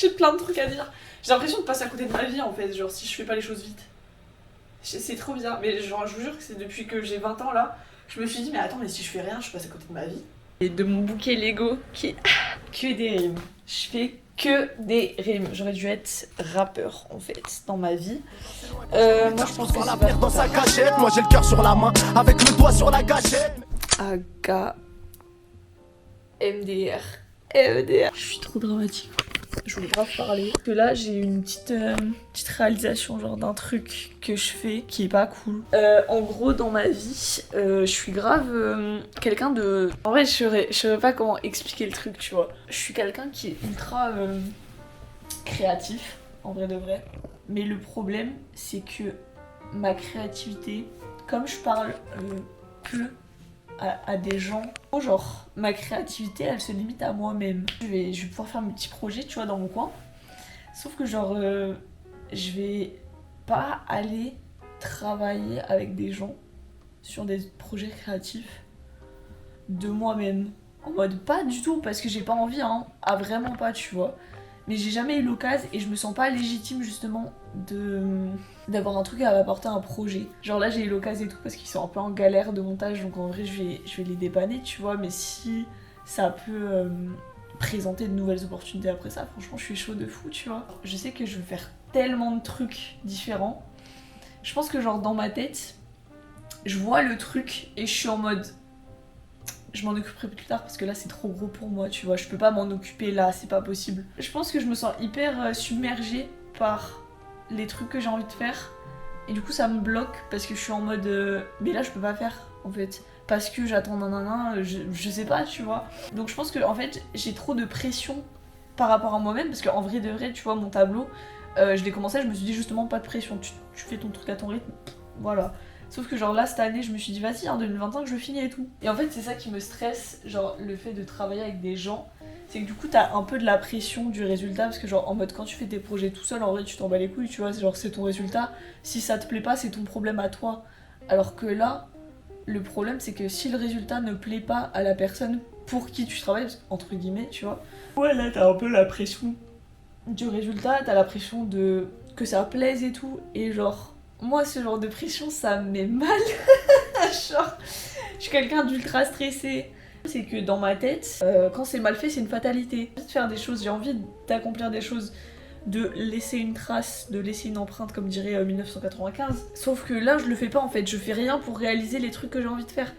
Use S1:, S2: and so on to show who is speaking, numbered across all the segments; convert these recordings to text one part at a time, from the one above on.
S1: J'ai plein de trucs à dire. J'ai l'impression de passer à côté de ma vie en fait, genre si je fais pas les choses vite. C'est trop bizarre, mais genre je vous jure que c'est depuis que j'ai 20 ans là, je me suis dit mais attends mais si je fais rien, je passe à côté de ma vie. Et de mon bouquet Lego qui est que des rimes. Je fais que des rimes. J'aurais dû être rappeur en fait dans ma vie. Moi je pense que c'est pas
S2: dans sa cachette, moi j'ai le cœur sur la main, avec le doigt sur la gâchette.
S1: Aga MDR. MDR. Je suis trop dramatique. Je voulais grave parler. Parce que là, j'ai une petite réalisation, genre d'un truc que je fais qui est pas cool. En gros, dans ma vie, je suis grave quelqu'un de. En vrai, je saurais pas comment expliquer le truc, tu vois. Je suis quelqu'un qui est ultra créatif, en vrai de vrai. Mais le problème, c'est que ma créativité, comme je parle peu à des gens, genre ma créativité elle se limite à moi-même. Je vais pouvoir faire mes petits projets tu vois dans mon coin, sauf que genre je vais pas aller travailler avec des gens sur des projets créatifs de moi-même, en mode pas du tout parce que j'ai pas envie hein, vraiment pas tu vois, mais j'ai jamais eu l'occasion et je me sens pas légitime justement d'avoir un truc à m'apporter un projet. Genre là j'ai eu l'occasion et tout parce qu'ils sont un peu en galère de montage, donc en vrai je vais les dépanner tu vois, mais si ça peut présenter de nouvelles opportunités après ça, franchement je suis chaud de fou tu vois. Je sais que je veux faire tellement de trucs différents. Je pense que genre dans ma tête, je vois le truc et je suis en mode je m'en occuperai plus tard parce que là c'est trop gros pour moi tu vois, je peux pas m'en occuper là, c'est pas possible. Je pense que je me sens hyper submergée par les trucs que j'ai envie de faire et du coup ça me bloque parce que je suis en mode mais là je peux pas faire en fait parce que j'attends nanana, je sais pas tu vois. Donc je pense que en fait j'ai trop de pression par rapport à moi-même parce qu'en vrai de vrai tu vois mon tableau je l'ai commencé, je me suis dit justement pas de pression, tu fais ton truc à ton rythme, voilà. Sauf que genre là cette année je me suis dit vas-y en 2025 je finis et tout. Et en fait c'est ça qui me stresse, genre le fait de travailler avec des gens, c'est que du coup t'as un peu de la pression du résultat parce que genre en mode quand tu fais tes projets tout seul en vrai tu t'en bats les couilles tu vois, genre c'est ton résultat, si ça te plaît pas c'est ton problème à toi. Alors que là le problème c'est que si le résultat ne plaît pas à la personne pour qui tu travailles, entre guillemets tu vois, ouais là t'as un peu la pression du résultat, t'as la pression de que ça plaise et tout, et genre moi ce genre de pression ça me met mal. Genre je suis quelqu'un d'ultra stressé. C'est que dans ma tête, quand c'est mal fait c'est une fatalité. J'ai envie de faire des choses, j'ai envie d'accomplir des choses, de laisser une trace, de laisser une empreinte comme dirait 1995. Sauf que là je le fais pas en fait, je fais rien pour réaliser les trucs que j'ai envie de faire.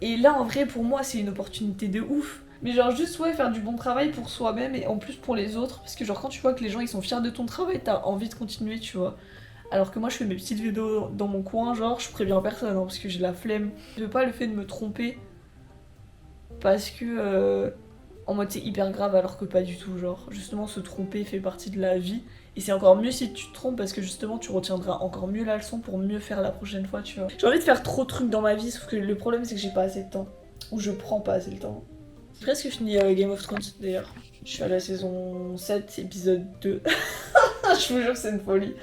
S1: Et là en vrai pour moi c'est une opportunité de ouf. Mais genre juste ouais faire du bon travail pour soi-même et en plus pour les autres. Parce que genre quand tu vois que les gens ils sont fiers de ton travail, t'as envie de continuer tu vois. Alors que moi je fais mes petites vidéos dans mon coin, genre je préviens personne hein, parce que j'ai la flemme. Je veux pas le fait de me tromper parce que en mode c'est hyper grave alors que pas du tout, genre justement se tromper fait partie de la vie. Et c'est encore mieux si tu te trompes parce que justement tu retiendras encore mieux la leçon pour mieux faire la prochaine fois tu vois. J'ai envie de faire trop de trucs dans ma vie sauf que le problème c'est que j'ai pas assez de temps. Ou je prends pas assez le temps. J'ai presque fini Game of Thrones d'ailleurs. Je suis à la saison 7 épisode 2. Je vous jure que c'est une folie.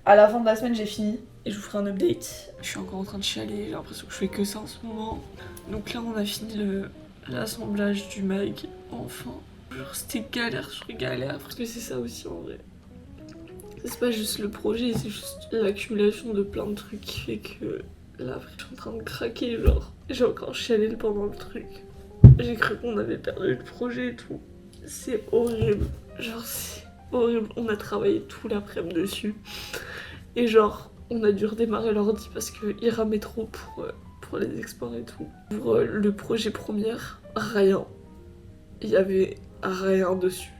S1: À la fin de la semaine j'ai fini et je vous ferai un update. Je suis encore en train de chialer, j'ai l'impression que je fais que ça en ce moment. Donc là on a fini l'assemblage du mag, enfin. Genre c'était galère sur galère, parce que c'est ça aussi en vrai. C'est pas juste le projet, c'est juste l'accumulation de plein de trucs qui fait que là je suis en train de craquer genre. J'ai encore chialé pendant le truc. J'ai cru qu'on avait perdu le projet et tout. C'est horrible, genre c'est horrible. On a travaillé tout l'après-midi dessus. Et genre, on a dû redémarrer l'ordi parce qu'il ramait trop pour les exports et tout. Pour le projet première, rien. Il y avait rien dessus.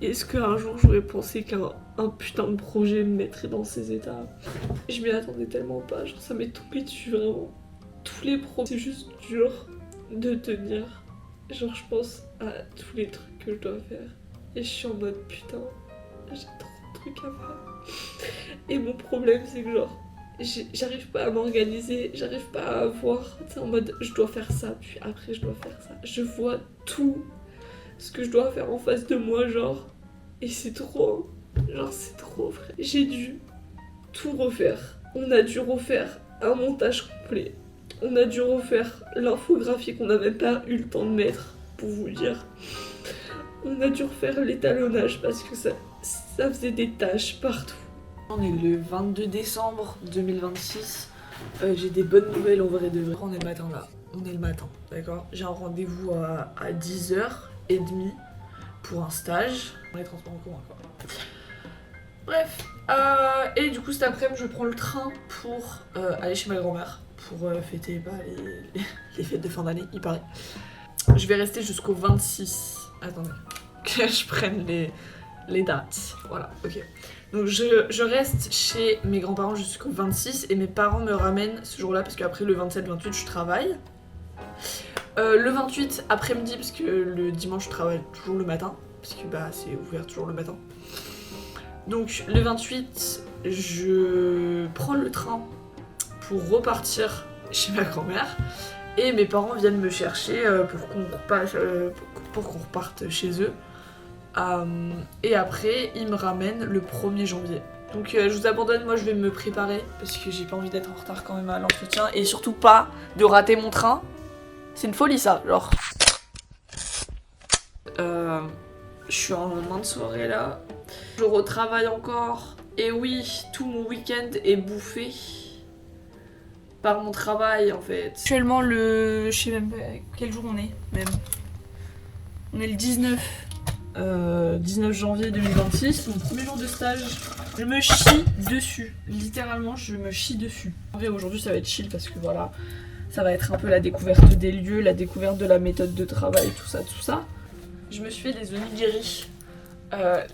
S1: Est-ce qu'un jour j'aurais pensé qu'un putain de projet me mettrait dans ces états? Je m'y attendais tellement pas, genre ça m'est tombé dessus vraiment. Tous les projets, c'est juste dur de tenir. Genre je pense à tous les trucs que je dois faire. Et je suis en mode putain, j'ai trop de trucs à faire. Et mon problème c'est que genre j'arrive pas à m'organiser, j'arrive pas à voir, tu sais, en mode je dois faire ça, puis après je dois faire ça. Je vois tout ce que je dois faire en face de moi genre, et c'est trop, genre c'est trop vrai. J'ai dû tout refaire, on a dû refaire un montage complet, on a dû refaire l'infographie qu'on n'a même pas eu le temps de mettre, pour vous dire. On a dû refaire l'étalonnage parce que ça faisait des taches partout. On est le 22 décembre 2026. J'ai des bonnes nouvelles en vrai de vrai. On est le matin là. On est le matin, d'accord. J'ai un rendez-vous à 10h30 pour un stage. On est transports en commun quoi. Bref. Et du coup cet après-midi je prends le train pour aller chez ma grand-mère. Pour fêter les fêtes de fin d'année, il paraît. Je vais rester jusqu'au 26. Attendez. Que je prenne les dates. Voilà, ok. Donc je reste chez mes grands-parents jusqu'au 26 et mes parents me ramènent ce jour-là parce qu'après le 27-28 je travaille. Le 28 après-midi parce que le dimanche je travaille toujours le matin parce que bah c'est ouvert toujours le matin. Donc le 28 je prends le train pour repartir chez ma grand-mère et mes parents viennent me chercher pour qu'on reparte chez eux. Et après, ils me ramènent le 1er janvier. Donc je vous abandonne, moi je vais me préparer parce que j'ai pas envie d'être en retard quand même à l'entretien et surtout pas de rater mon train. C'est une folie ça, genre. Je suis en fin de soirée là. Je retravaille encore. Et oui, tout mon week-end est bouffé par mon travail en fait. Actuellement je sais même pas quel jour on est même. On est le 19 janvier 2026, mon premier jour de stage. Je me chie dessus, littéralement je me chie dessus. En vrai aujourd'hui ça va être chill parce que voilà, ça va être un peu la découverte des lieux, la découverte de la méthode de travail, tout ça. Je me suis fait des onigiri.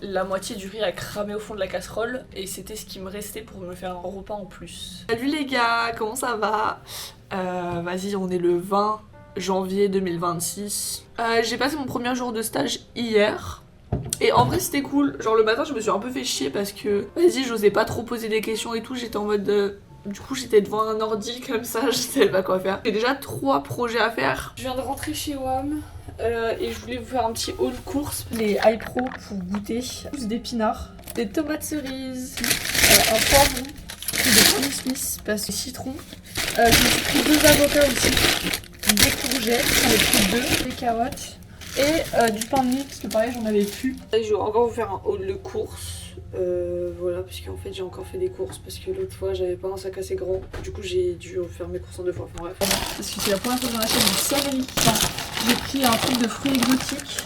S1: La moitié du riz a cramé au fond de la casserole et c'était ce qui me restait pour me faire un repas en plus. Salut les gars, comment ça va? Vas-y, on est le 20 janvier 2026. J'ai passé mon premier jour de stage hier. Et en vrai c'était cool. Genre le matin je me suis un peu fait chier parce que vas-y j'osais pas trop poser des questions et tout. J'étais en mode... Du coup j'étais devant un ordi comme ça, je savais pas quoi faire. J'ai déjà 3 projets à faire. Je viens de rentrer chez WAM. Et je voulais vous faire un petit haul course. Les iPro pour goûter. Des épinards, des tomates cerises, un poivron, des pommes suisses, parce que citron. Je me suis pris 2 avocats aussi, des courgettes, j'en ai pris 2, des carottes et du pain de mie parce que pareil j'en avais plus. Je vais encore vous faire un haul de course. Voilà, parce qu'en fait j'ai encore fait des courses parce que l'autre fois j'avais pas un sac assez grand. Du coup j'ai dû faire mes courses en 2 fois. Enfin bref. Parce que c'est la première fois que j'en achète du céleri. J'ai pris un truc de fruits exotiques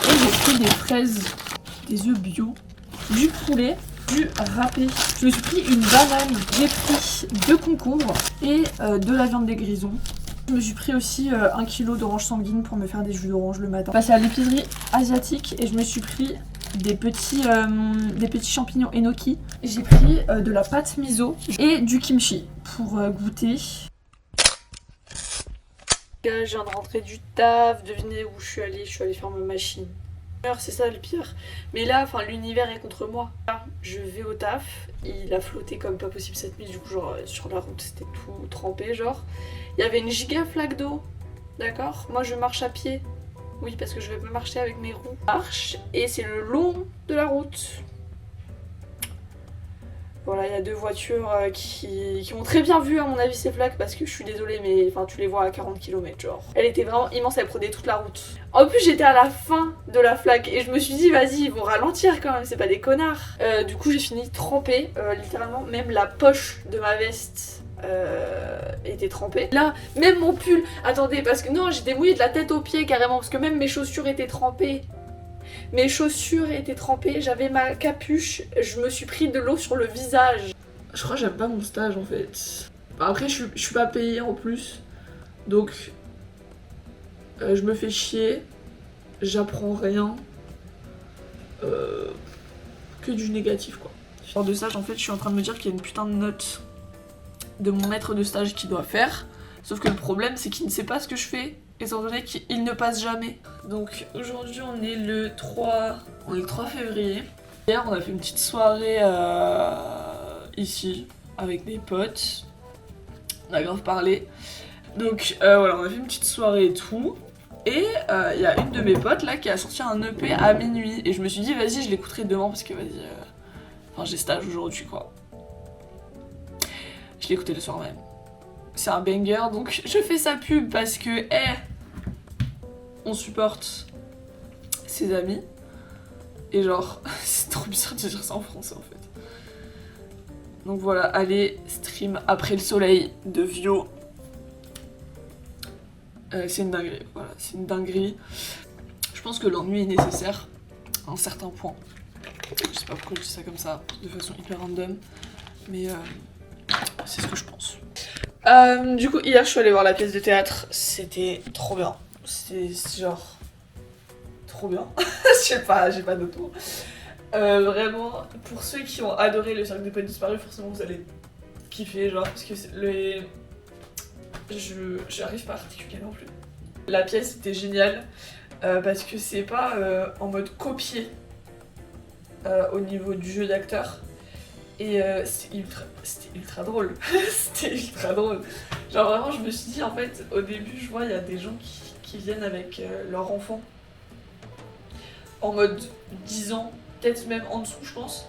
S1: et j'ai pris des fraises, des œufs bio, du poulet, du râpé. Je me suis pris une banane, j'ai pris 2 concombres et de la viande des grisons. Je me suis pris aussi 1 kg d'orange sanguine pour me faire des jus d'orange le matin. Je suis passée à l'épicerie asiatique et je me suis pris des petits champignons enoki. J'ai pris de la pâte miso et du kimchi pour goûter. Je viens de rentrer du taf, devinez où je suis allée faire ma machine. C'est ça le pire. Mais là, enfin, l'univers est contre moi. Je vais au taf, il a flotté comme pas possible cette nuit, du coup genre sur la route c'était tout trempé genre. Il y avait une giga flaque d'eau, d'accord? Moi je marche à pied. Oui, parce que je vais pas marcher avec mes roues. Je marche et c'est le long de la route. Voilà, il y a 2 voitures qui ont très bien vu à mon avis ces flaques parce que je suis désolée mais enfin tu les vois à 40 km genre. Elle était vraiment immense, elle prenait toute la route. En plus j'étais à la fin de la flaque et je me suis dit vas-y ils vont ralentir quand même, c'est pas des connards. Du coup j'ai fini trempée, littéralement même la poche de ma veste était trempée. Là, même mon pull, attendez parce que non j'étais mouillée de la tête aux pieds carrément parce que même mes chaussures étaient trempées. Mes chaussures étaient trempées, j'avais ma capuche, je me suis pris de l'eau sur le visage. Je crois que j'aime pas mon stage en fait. Après je suis pas payée en plus. Donc je me fais chier. J'apprends rien. Que du négatif quoi. Hors de stage en fait je suis en train de me dire qu'il y a une putain de note de mon maître de stage qui doit faire. Sauf que le problème c'est qu'il ne sait pas ce que je fais. Étant donné qu'il ne passe jamais. Donc aujourd'hui on est le 3 février. Hier on a fait une petite soirée ici avec des potes. On a grave parlé. Donc voilà, on a fait une petite soirée et tout. Et il y a une de mes potes là qui a sorti un EP à minuit. Et je me suis dit vas-y je l'écouterai demain parce que vas-y... Enfin j'ai stage aujourd'hui quoi. Je l'ai écouté le soir même. C'est un banger, donc je fais sa pub parce que, on supporte ses amis. Et genre, c'est trop bizarre de dire ça en français en fait. Donc voilà, allez, stream après le soleil de Vio. C'est une dinguerie, voilà, c'est une dinguerie. Je pense que l'ennui est nécessaire à un certain point. Je sais pas pourquoi je dis ça comme ça, de façon hyper random, mais c'est ce que je pense. Du coup, hier je suis allée voir la pièce de théâtre, c'était trop bien. C'était genre trop bien. Je sais pas, j'ai pas d'autres mots. Vraiment, pour ceux qui ont adoré le Cercle des Poètes Disparus, forcément vous allez kiffer, genre, parce que j'arrive pas à articuler non plus. La pièce était géniale, parce que c'est pas en mode copier au niveau du jeu d'acteur. Et c'était ultra drôle. C'était ultra drôle. Genre vraiment, je me suis dit, en fait, au début, je vois, il y a des gens qui viennent avec leur enfant. En mode 10 ans, peut-être même en dessous, je pense.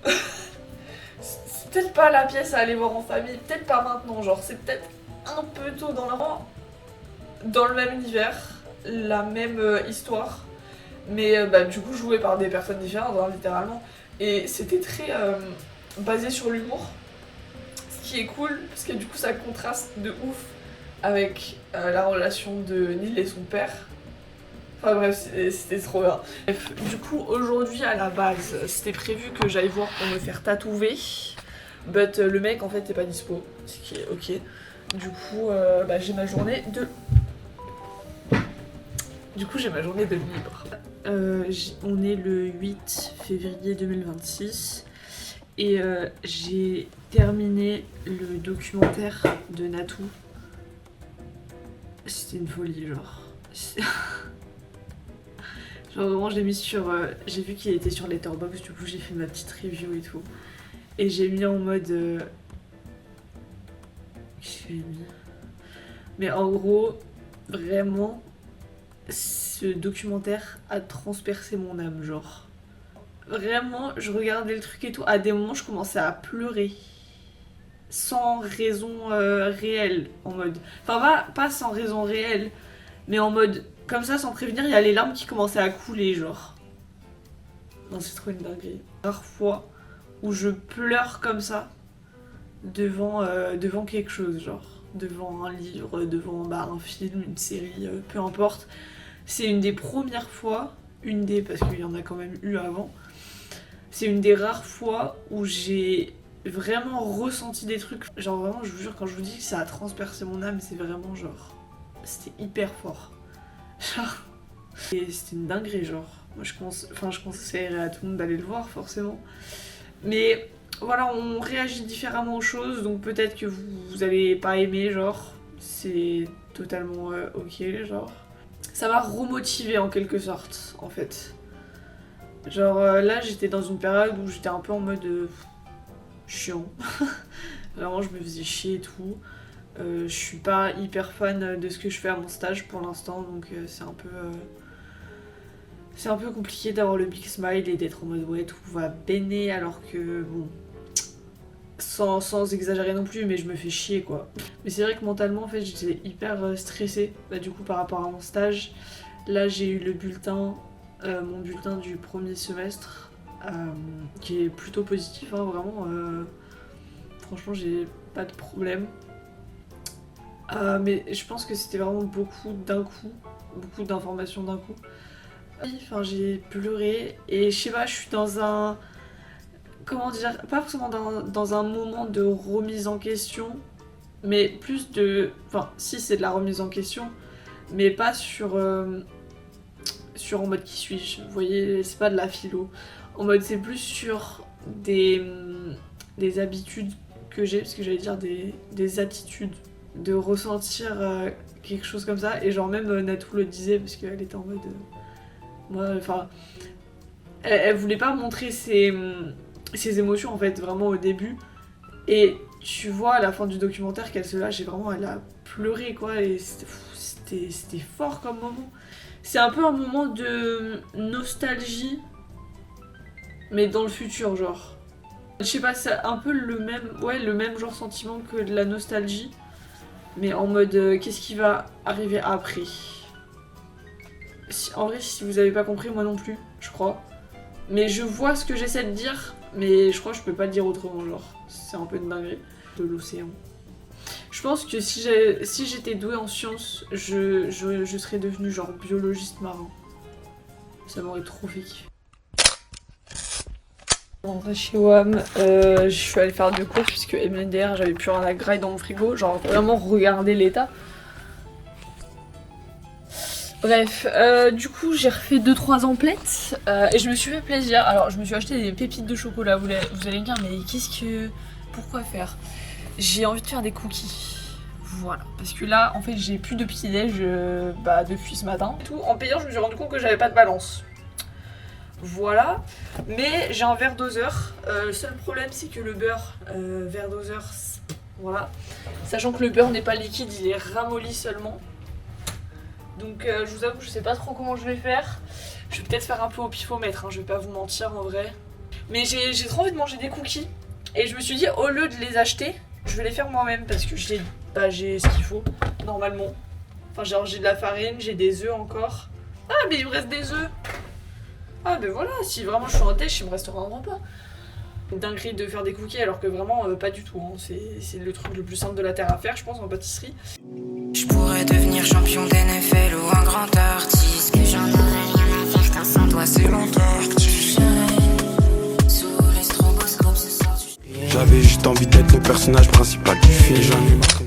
S1: C'est peut-être pas la pièce à aller voir en famille, peut-être pas maintenant, genre c'est peut-être un peu tôt dans le même univers, la même histoire, mais du coup joué par des personnes différentes, hein, littéralement, et c'était très basé sur l'humour, ce qui est cool, parce que du coup ça contraste de ouf avec la relation de Neil et son père. Enfin bref, c'était trop bien. Bref, du coup, aujourd'hui, à la base, c'était prévu que j'aille voir pour me faire tatouer. But le mec, en fait, n'est pas dispo. Ce qui est ok. Du coup, j'ai ma journée de... libre. On est le 8 février 2026. Et j'ai terminé le documentaire de Natou. C'était une folie, genre. Genre vraiment je l'ai mis sur... j'ai vu qu'il était sur Letterboxd, du coup j'ai fait ma petite review et tout. Et j'ai mis en mode... Qu'est-ce que j'ai mis ? Mais en gros, vraiment, ce documentaire a transpercé mon âme, genre. Vraiment, je regardais le truc et tout, à des moments je commençais à pleurer. Sans raison réelle, en mode... Enfin pas sans raison réelle, mais en mode... Comme ça, sans prévenir, il y a les larmes qui commençaient à couler, genre. Non, c'est trop une dinguerie. Rare fois où je pleure comme ça devant quelque chose, genre. Devant un livre, devant un film, une série, peu importe. C'est une des premières fois, parce qu'il y en a quand même eu avant, c'est une des rares fois où j'ai vraiment ressenti des trucs. Genre vraiment, je vous jure, quand je vous dis que ça a transpercé mon âme, c'est vraiment genre... C'était hyper fort. Genre... Et c'était une dinguerie, genre. Moi, je conseillerais à tout le monde d'aller le voir, forcément. Mais voilà, on réagit différemment aux choses, donc peut-être que vous allez pas aimer, genre. C'est totalement ok, genre. Ça m'a remotivé en quelque sorte, en fait. Genre là, j'étais dans une période où j'étais un peu en mode chiant. Vraiment, je me faisais chier et tout. Je suis pas hyper fan de ce que je fais à mon stage pour l'instant, donc c'est un peu compliqué d'avoir le big smile et d'être en mode ouais tout va béner, alors que bon, sans exagérer non plus, mais je me fais chier quoi. Mais c'est vrai que mentalement en fait j'étais hyper stressée, du coup par rapport à mon stage. Là j'ai eu le bulletin, mon bulletin du premier semestre, qui est plutôt positif, hein, vraiment. Franchement j'ai pas de problème. Mais je pense que c'était vraiment beaucoup d'un coup, beaucoup d'informations d'un coup. Enfin, j'ai pleuré et je sais pas, je suis dans un... Comment dire, pas forcément dans un moment de remise en question, mais plus de... Enfin, si c'est de la remise en question, mais pas sur en mode qui suis-je. Vous voyez, c'est pas de la philo. En mode, c'est plus sur des habitudes que j'ai, parce que j'allais dire des attitudes, de ressentir quelque chose comme ça. Et genre même Natou le disait, parce qu'elle était en mode... elle voulait pas montrer ses émotions en fait, vraiment au début. Et tu vois à la fin du documentaire qu'elle se lâche et vraiment elle a pleuré quoi. Et c'était fort comme moment. C'est un peu un moment de nostalgie, mais dans le futur genre. Je sais pas, c'est un peu le même genre sentiment que de la nostalgie. Mais en mode qu'est-ce qui va arriver après. en vrai, si vous avez pas compris, moi non plus, je crois. Mais je vois ce que j'essaie de dire, mais je crois que je peux pas le dire autrement, genre. C'est un peu une dinguerie. De l'océan. Je pense que si j'étais douée en sciences, je serais devenue genre biologiste marin. Ça m'aurait trop fait kiffer. Rentrée chez WAM, je suis allée faire 2 courses puisque MDR j'avais plus rien à grailler dans mon frigo, genre vraiment regarder l'état. Bref, du coup j'ai refait 2-3 emplettes et je me suis fait plaisir. Alors je me suis acheté des pépites de chocolat, vous allez me dire mais pourquoi faire? J'ai envie de faire des cookies. Voilà, parce que là en fait j'ai plus de petit-déj depuis ce matin. En payant je me suis rendu compte que j'avais pas de balance. Voilà, mais j'ai un verre doseur. Le seul problème c'est que le beurre verre doseur, voilà. Sachant que le beurre n'est pas liquide, il est ramolli seulement. Donc je vous avoue que je sais pas trop comment je vais faire. Je vais peut-être faire un peu au pifomètre, hein, je vais pas vous mentir en vrai. Mais j'ai trop envie de manger des cookies. Et je me suis dit au lieu de les acheter, je vais les faire moi-même parce que j'ai ce qu'il faut normalement. Enfin genre j'ai de la farine, j'ai des œufs encore. Ah mais il me reste des œufs. Ah ben voilà, si vraiment je suis en déch, il me restera un repas. Dinguerie de faire des cookies alors que vraiment pas du tout. Hein. C'est le truc le plus simple de la terre à faire je pense en pâtisserie.
S3: Je pourrais devenir champion d'NFL ou un grand artiste. Que j'en aurais rien à faire car sans toi c'est longtemps que tu shines. Sous les stroboscopes ce soir tu...
S4: J'avais juste envie d'être le personnage principal du film. J'en ai marre.